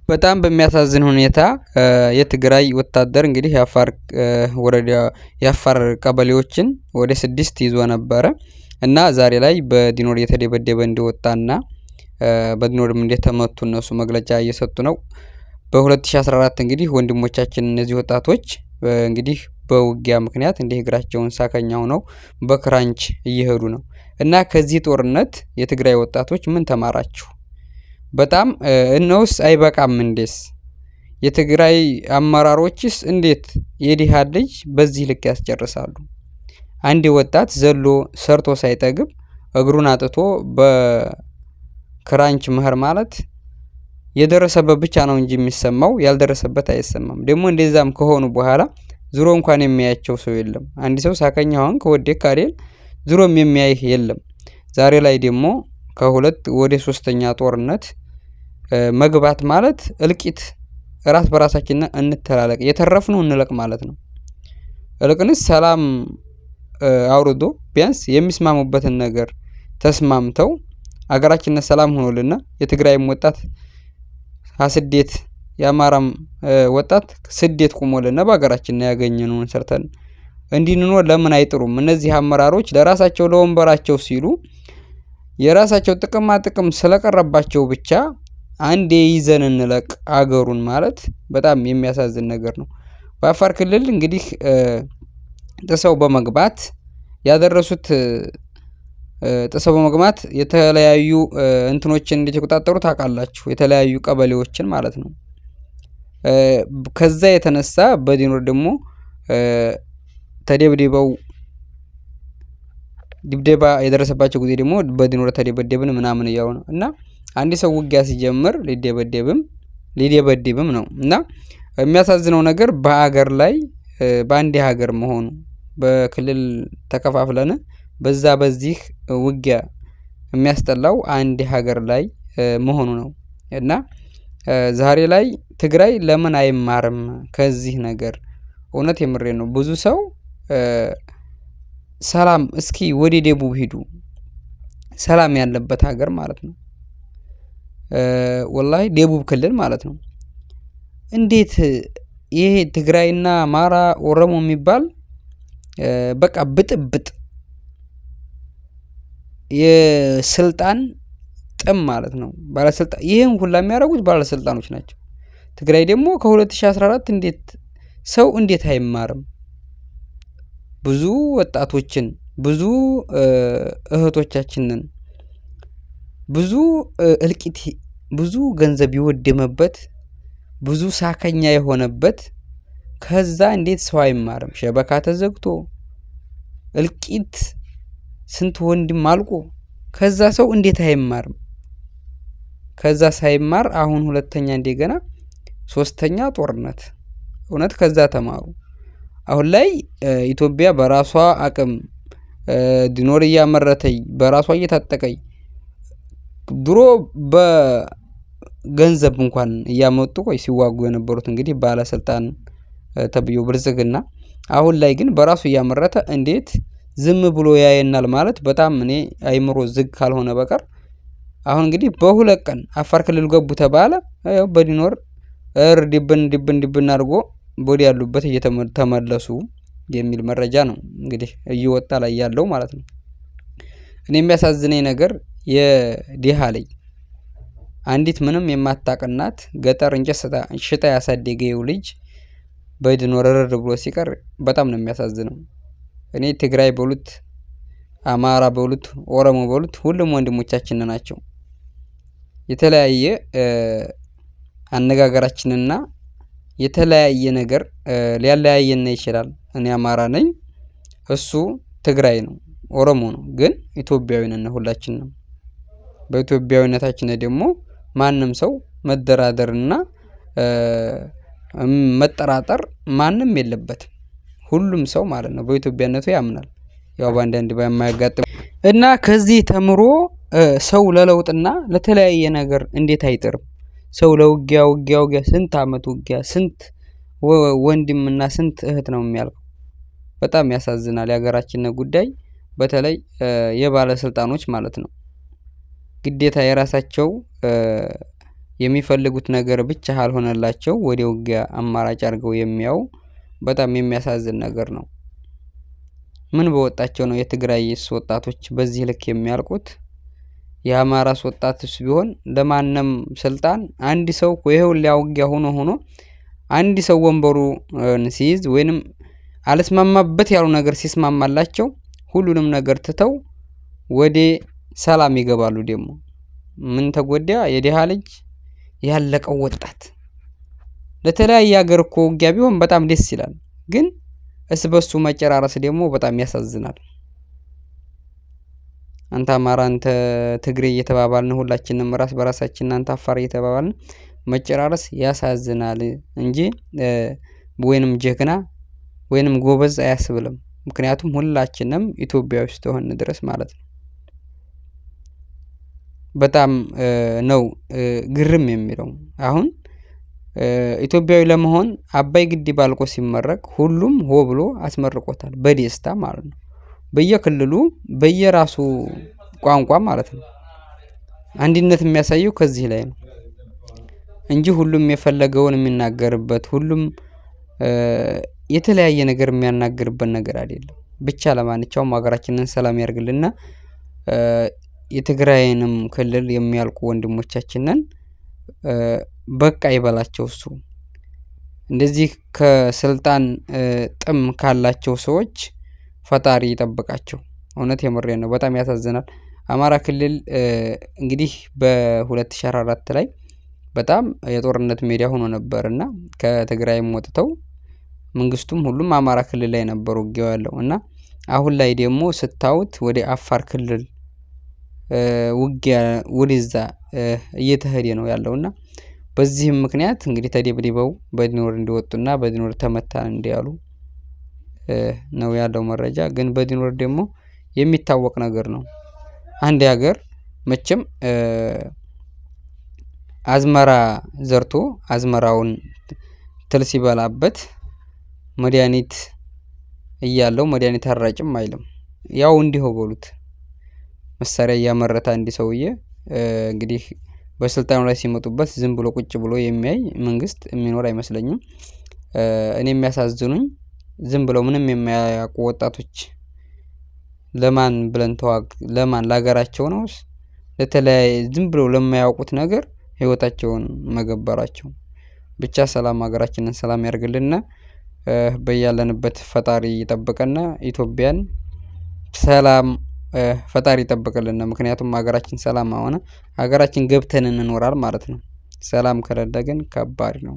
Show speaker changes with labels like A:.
A: በጣም በሚያሳዝን ሁኔታ የትግራይ ወታደር እንግዲህ የአፋር ወረዳ የአፋር ቀበሌዎችን ወደ 6 ይዞ ነበረ እና ዛሬ ላይ በዲኖር የተደበደበ እንደወጣና በዲኖርም እንደተመቱ እነሱ መግለጫ እየሰጡ ነው። በ2014 እንግዲህ ወንድሞቻችን እነዚህ ወጣቶች እንግዲህ በውጊያ ምክንያት እንደ እግራቸውን ሳከኛ ሆነው በክራንች እየሄዱ ነው እና ከዚህ ጦርነት የትግራይ ወጣቶች ምን ተማራችሁ? በጣም እነውስ አይበቃም እንዴስ? የትግራይ አመራሮችስ እንዴት የዲሃ ልጅ በዚህ ልክ ያስጨርሳሉ? አንድ ወጣት ዘሎ ሰርቶ ሳይጠግብ እግሩን አጥቶ በክራንች መህር ማለት የደረሰበት ብቻ ነው እንጂ የሚሰማው ያልደረሰበት አይሰማም። ደግሞ እንደዛም ከሆኑ በኋላ ዙሮ እንኳን የሚያያቸው ሰው የለም። አንድ ሰው ሳከኛ ሆን ከወደክ አይደል ዙሮም የሚያይህ የለም። ዛሬ ላይ ደግሞ ከሁለት ወደ 3ኛ ጦርነት መግባት ማለት እልቂት ራስ በራሳችን እንተላለቅ የተረፍነው እንለቅ ማለት ነው። እልቅንስ ሰላም አውርዶ ቢያንስ የሚስማሙበትን ነገር ተስማምተው አገራችን ሰላም ሆኖልና የትግራይም ወጣት አስዴት የአማራም ወጣት ስዴት ቆሞልና በአገራችን ያገኘነውን ሰርተን እንዲንኖር ለምን አይጥሩም? እነዚህ አመራሮች ለራሳቸው ለወንበራቸው ሲሉ የራሳቸው ጥቅም ስለቀረባቸው ብቻ አንዴ ይዘን እንለቅ አገሩን ማለት በጣም የሚያሳዝን ነገር ነው። በአፋር ክልል እንግዲህ ጥሰው በመግባት ያደረሱት ጥሰው በመግባት የተለያዩ እንትኖችን እንደተቆጣጠሩ ታውቃላችሁ። የተለያዩ ቀበሌዎችን ማለት ነው። ከዛ የተነሳ በዲኖር ደግሞ ተደብድበው ድብደባ የደረሰባቸው ጊዜ ደግሞ በዲኖር ተደበደብን ምናምን እያሉ ነው እና አንድ ሰው ውጊያ ሲጀምር ሊደበድብም ነው እና የሚያሳዝነው ነገር በአገር ላይ በአንድ ሀገር መሆኑ በክልል ተከፋፍለን በዚህ ውጊያ የሚያስጠላው አንድ ሀገር ላይ መሆኑ ነው እና ዛሬ ላይ ትግራይ ለምን አይማርም ከዚህ ነገር? እውነት የምሬ ነው። ብዙ ሰው ሰላም እስኪ ወደ ደቡብ ሂዱ፣ ሰላም ያለበት ሀገር ማለት ነው። ወላሂ ደቡብ ክልል ማለት ነው። እንዴት ይሄ ትግራይና አማራ ኦሮሞ የሚባል በቃ ብጥብጥ የስልጣን ጥም ማለት ነው። ባለስልጣን ይሄን ሁላ የሚያደርጉት ባለስልጣኖች ናቸው። ትግራይ ደግሞ ከ2014 እንዴት አይማርም? ብዙ ወጣቶችን ብዙ እህቶቻችንን ብዙ እልቂት ብዙ ገንዘብ ይወደመበት ብዙ ሳከኛ የሆነበት ከዛ እንዴት ሰው አይማርም? ሸበካ ተዘግቶ እልቂት ስንት ወንድም አልቆ ከዛ ሰው እንዴት አይማርም? ከዛ ሳይማር አሁን ሁለተኛ እንደገና 3ኛ ጦርነት። እውነት ከዛ ተማሩ። አሁን ላይ ኢትዮጵያ በራሷ አቅም ዲኖር እያመረተኝ በራሷ እየታጠቀኝ ድሮ በገንዘብ እንኳን እያመጡ ሲዋጉ የነበሩት እንግዲህ ባለስልጣን ተብዮ ብልጽግና አሁን ላይ ግን በራሱ እያመረተ እንዴት ዝም ብሎ ያየናል ማለት በጣም እኔ አይምሮ ዝግ ካልሆነ በቀር አሁን እንግዲህ በ2 ቀን አፋር ክልል ገቡ ተባለ። በዲኖር ዲብን አድርጎ ቦዲ ያሉበት እየተመለሱ የሚል መረጃ ነው እንግዲህ እየወጣ ላይ ያለው ማለት ነው። እኔ የሚያሳዝነኝ ነገር የዲሃ ላይ አንዲት ምንም የማታቀናት ገጠር እንጨት ሽጣ ያሳደገው ልጅ በዲኖር ረር ብሎ ሲቀር በጣም ነው የሚያሳዝነው። እኔ ትግራይ በሉት አማራ በሉት ኦሮሞ በሉት ሁሉም ወንድሞቻችን ናቸው። የተለያየ አነጋገራችንና የተለያየ ነገር ሊያለያየን ይችላል። እኔ አማራ ነኝ፣ እሱ ትግራይ ነው፣ ኦሮሞ ነው፣ ግን ኢትዮጵያዊ ነን ሁላችንም። በኢትዮጵያዊነታችን ደግሞ ማንም ሰው መደራደርና መጠራጠር ማንም የለበትም። ሁሉም ሰው ማለት ነው በኢትዮጵያነቱ ያምናል። ያው በአንዳንድ በማያጋጥም እና ከዚህ ተምሮ ሰው ለለውጥና ለተለያየ ነገር እንዴት አይጥርም? ሰው ለውጊያ ስንት አመት ውጊያ ስንት ወንድምና ስንት እህት ነው የሚያልቀው? በጣም ያሳዝናል። የሀገራችን ጉዳይ በተለይ የባለስልጣኖች ማለት ነው ግዴታ የራሳቸው የሚፈልጉት ነገር ብቻ አልሆነላቸው ወደ ውጊያ አማራጭ አድርገው የሚያው በጣም የሚያሳዝን ነገር ነው። ምን በወጣቸው ነው የትግራይስ ወጣቶች በዚህ ልክ የሚያልቁት? የአማራስ ወጣትስ ቢሆን ለማንም ስልጣን አንድ ሰው ይሄው ሊያውጊያ ሆኖ አንድ ሰው ወንበሩ ሲይዝ ወይንም አልስማማበት ያሉ ነገር ሲስማማላቸው ሁሉንም ነገር ትተው ወደ ሰላም ይገባሉ። ደግሞ ምን ተጎዳ? የደሃ ልጅ ያለቀው ወጣት። ለተለያየ ሀገር እኮ ውጊያ ቢሆን በጣም ደስ ይላል፣ ግን እስበሱ መጨራረስ ደግሞ በጣም ያሳዝናል። አንተ አማራ፣ አንተ ትግሬ እየተባባልን ሁላችንም ራስ በራሳችን አንተ አፋር እየተባባልን መጨራረስ ያሳዝናል እንጂ ወይንም ጀግና ወይንም ጎበዝ አያስብልም። ምክንያቱም ሁላችንም ኢትዮጵያዊ ስለሆን ድረስ ማለት ነው። በጣም ነው ግርም የሚለው። አሁን ኢትዮጵያዊ ለመሆን አባይ ግድብ አልቆ ሲመረቅ ሁሉም ሆ ብሎ አስመርቆታል በደስታ ማለት ነው። በየክልሉ በየራሱ ቋንቋ ማለት ነው። አንድነት የሚያሳየው ከዚህ ላይ ነው እንጂ ሁሉም የፈለገውን የሚናገርበት ሁሉም የተለያየ ነገር የሚያናግርበት ነገር አይደለም። ብቻ ለማንኛውም ሀገራችንን ሰላም ያርግልና የትግራይንም ክልል የሚያልቁ ወንድሞቻችንን በቃ ይበላቸው። እሱ እንደዚህ ከስልጣን ጥም ካላቸው ሰዎች ፈጣሪ ይጠብቃቸው። እውነት የምሬን ነው። በጣም ያሳዝናል። አማራ ክልል እንግዲህ በ2014 ላይ በጣም የጦርነት ሜዳ ሆኖ ነበርና ከትግራይም ወጥተው መንግስቱም ሁሉም አማራ ክልል ላይ ነበሩ ውጊያው ያለው እና አሁን ላይ ደግሞ ስታዩት ወደ አፋር ክልል ውጊያ ወደዛ እየተሄደ ነው ያለውና በዚህም ምክንያት እንግዲህ ተደብድበው በዲኖር እንዲወጡና በዲኖር ተመታን እንዲያሉ ነው ያለው መረጃ። ግን በዲኖር ደግሞ የሚታወቅ ነገር ነው። አንድ ሀገር መቼም አዝመራ ዘርቶ አዝመራውን ትል ሲበላበት መድኃኒት እያለው መድኃኒት አራጭም አይልም። ያው እንዲሁ በሉት መሳሪያ እያመረተ አንድ ሰውዬ እንግዲህ በስልጣኑ ላይ ሲመጡበት ዝም ብሎ ቁጭ ብሎ የሚያይ መንግስት የሚኖር አይመስለኝም። እኔ የሚያሳዝኑኝ ዝም ብለው ምንም የማያውቁ ወጣቶች ለማን ብለን ለማን ለሀገራቸው ነው ለተለያየ ዝም ብለው ለማያውቁት ነገር ህይወታቸውን መገበራቸው። ብቻ ሰላም ሀገራችንን ሰላም ያርግልና በያለንበት ፈጣሪ ይጠብቀና ኢትዮጵያን ሰላም ፈጣሪ ይጠብቅልን። ምክንያቱም ሀገራችን ሰላም ሆነ ሀገራችን ገብተን እንኖራል ማለት ነው። ሰላም ከሌለ ግን ከባድ ነው።